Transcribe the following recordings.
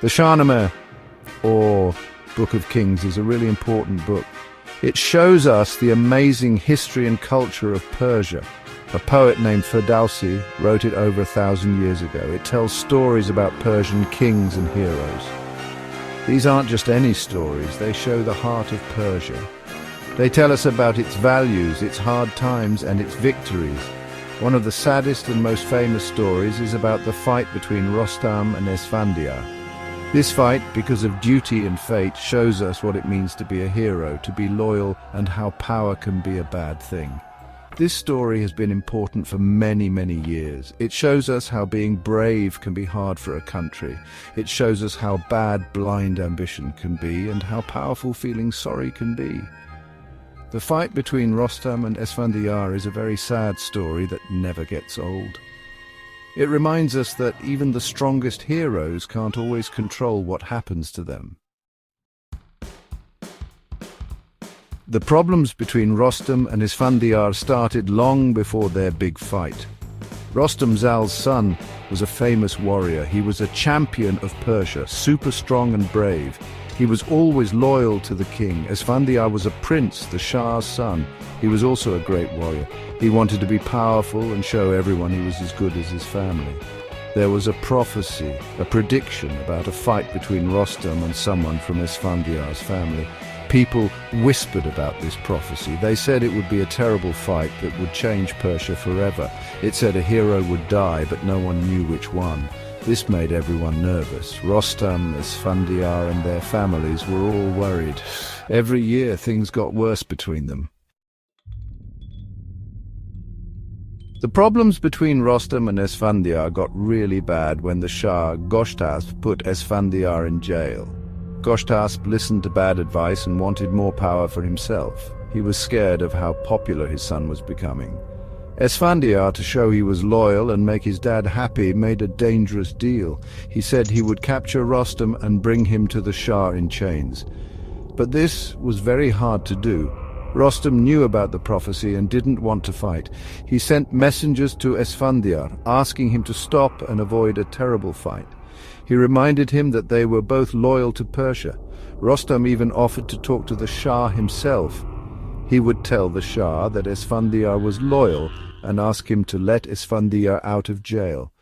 The Shahnameh, or Book of Kings, is a really important book. It shows us the amazing history and culture of Persia. A poet named Ferdowsi wrote it over 1,000 years ago. It tells stories about Persian kings and heroes. These aren't just any stories, they show the heart of Persia. They tell us about its values, its hard times, and its victories. One of the saddest and most famous stories is about the fight between Rostam and Esfandiar. This fight, because of duty and fate, shows us what it means to be a hero, to be loyal, and how power can be a bad thing. This story has been important for many, many years. It shows us how being brave can be hard for a country. It shows us how bad blind ambition can be and how powerful feeling sorry can be. The fight between Rostam and Esfandiar is a very sad story that never gets old. It reminds us that even the strongest heroes can't always control what happens to them. The problems between Rostam and Esfandiar started long before their big fight. Rostam Zal's son was a famous warrior. He was a champion of Persia, super strong and brave. He was always loyal to the king. Esfandiar was a prince, the Shah's son. He was also a great warrior. He wanted to be powerful and show everyone he was as good as his family. There was a prophecy, a prediction about a fight between Rostam and someone from Esfandiar's family. People whispered about this prophecy. They said it would be a terrible fight that would change Persia forever. It said a hero would die, but no one knew which one. This made everyone nervous. Rostam, Esfandiar and their families were all worried. Every year things got worse between them. The problems between Rostam and Esfandiar got really bad when the Shah, Goshtasp, put Esfandiar in jail. Goshtasp listened to bad advice and wanted more power for himself. He was scared of how popular his son was becoming. Esfandiar, to show he was loyal and make his dad happy, made a dangerous deal. He said he would capture Rostam and bring him to the Shah in chains. But this was very hard to do. Rostam knew about the prophecy and didn't want to fight. He sent messengers to Esfandiar, asking him to stop and avoid a terrible fight. He reminded him that they were both loyal to Persia. Rostam even offered to talk to the Shah himself. He would tell the Shah that Esfandiar was loyal and ask him to let Esfandiar out of jail.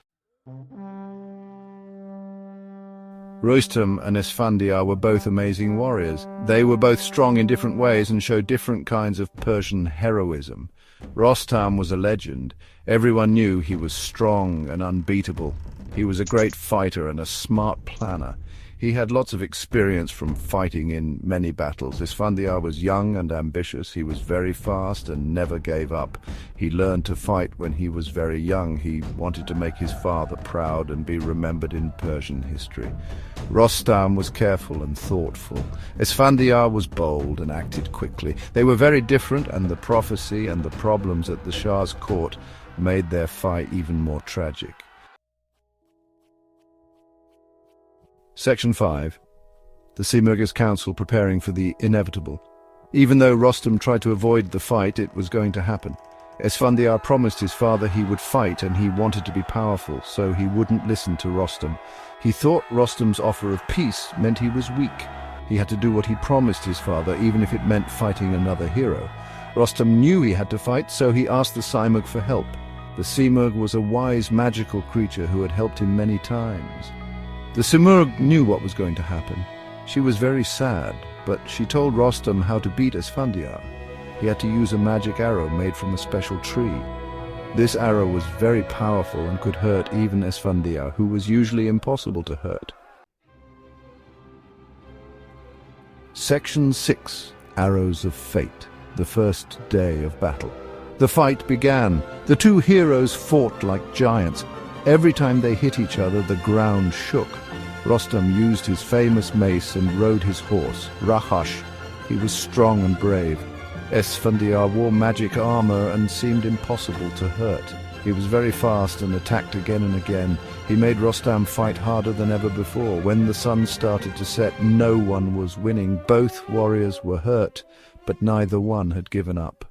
Rostam and Esfandiar were both amazing warriors. They were both strong in different ways and showed different kinds of Persian heroism. Rostam was a legend. Everyone knew he was strong and unbeatable. He was a great fighter and a smart planner. He had lots of experience from fighting in many battles. Esfandiar was young and ambitious. He was very fast and never gave up. He learned to fight when he was very young. He wanted to make his father proud and be remembered in Persian history. Rostam was careful and thoughtful. Esfandiar was bold and acted quickly. They were very different, and the prophecy and the problems at the Shah's court made their fight even more tragic. Section 5. The Simurgh's council preparing for the inevitable. Even though Rostam tried to avoid the fight, it was going to happen. Esfandiar promised his father he would fight, and he wanted to be powerful, so he wouldn't listen to Rostam. He thought Rostam's offer of peace meant he was weak. He had to do what he promised his father, even if it meant fighting another hero. Rostam knew he had to fight, so he asked the Simurgh for help. The Simurgh was a wise, magical creature who had helped him many times. The Simurgh knew what was going to happen. She was very sad, but she told Rostam how to beat Esfandiar. He had to use a magic arrow made from a special tree. This arrow was very powerful and could hurt even Esfandiar, who was usually impossible to hurt. Section 6. Arrows of Fate. The first day of battle. The fight began. The two heroes fought like giants. Every time they hit each other, the ground shook. Rostam used his famous mace and rode his horse, Rahash. He was strong and brave. Esfandiar wore magic armor and seemed impossible to hurt. He was very fast and attacked again and again. He made Rostam fight harder than ever before. When the sun started to set, no one was winning. Both warriors were hurt, but neither one had given up.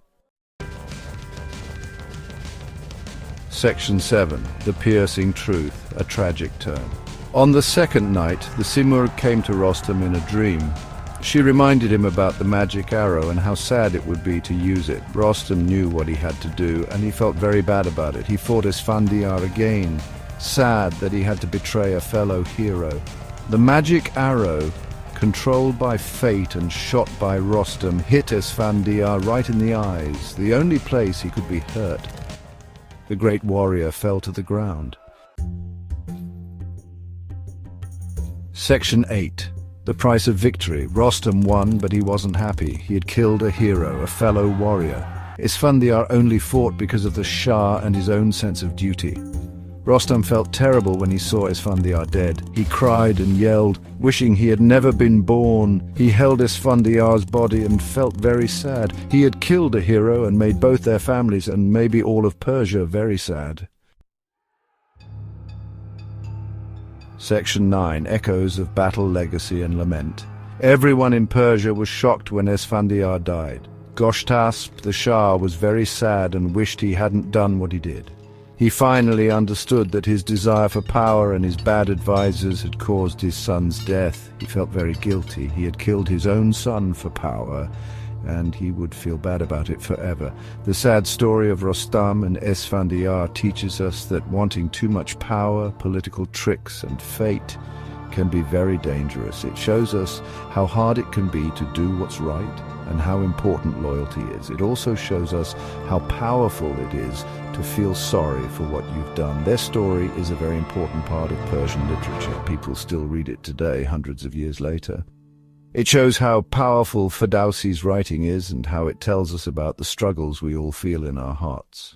Section 7. The Piercing Truth, a Tragic Turn. On the second night, the Simurgh came to Rostam in a dream. She reminded him about the magic arrow and how sad it would be to use it. Rostam knew what he had to do, and he felt very bad about it. He fought Esfandiar again, sad that he had to betray a fellow hero. The magic arrow, controlled by fate and shot by Rostam, hit Esfandiar right in the eyes, the only place he could be hurt. The great warrior fell to the ground. Section 8. The price of victory. Rostam won, but he wasn't happy. He had killed a hero, a fellow warrior. Esfandiar only fought because of the Shah and his own sense of duty. Rostam felt terrible when he saw Esfandiar dead. He cried and yelled, wishing he had never been born. He held Esfandiar's body and felt very sad. He had killed a hero and made both their families and maybe all of Persia very sad. Section 9. Echoes of Battle, Legacy and Lament. Everyone in Persia was shocked when Esfandiar died. Goshtasp, the Shah, was very sad and wished he hadn't done what he did. He finally understood that his desire for power and his bad advisors had caused his son's death. He felt very guilty. He had killed his own son for power, and he would feel bad about it forever. The sad story of Rostam and Esfandiar teaches us that wanting too much power, political tricks and fate can be very dangerous. It shows us how hard it can be to do what's right and how important loyalty is. It also shows us how powerful it is to feel sorry for what you've done. Their story is a very important part of Persian literature. People still read it today, hundreds of years later. It shows how powerful Ferdowsi's writing is and how it tells us about the struggles we all feel in our hearts.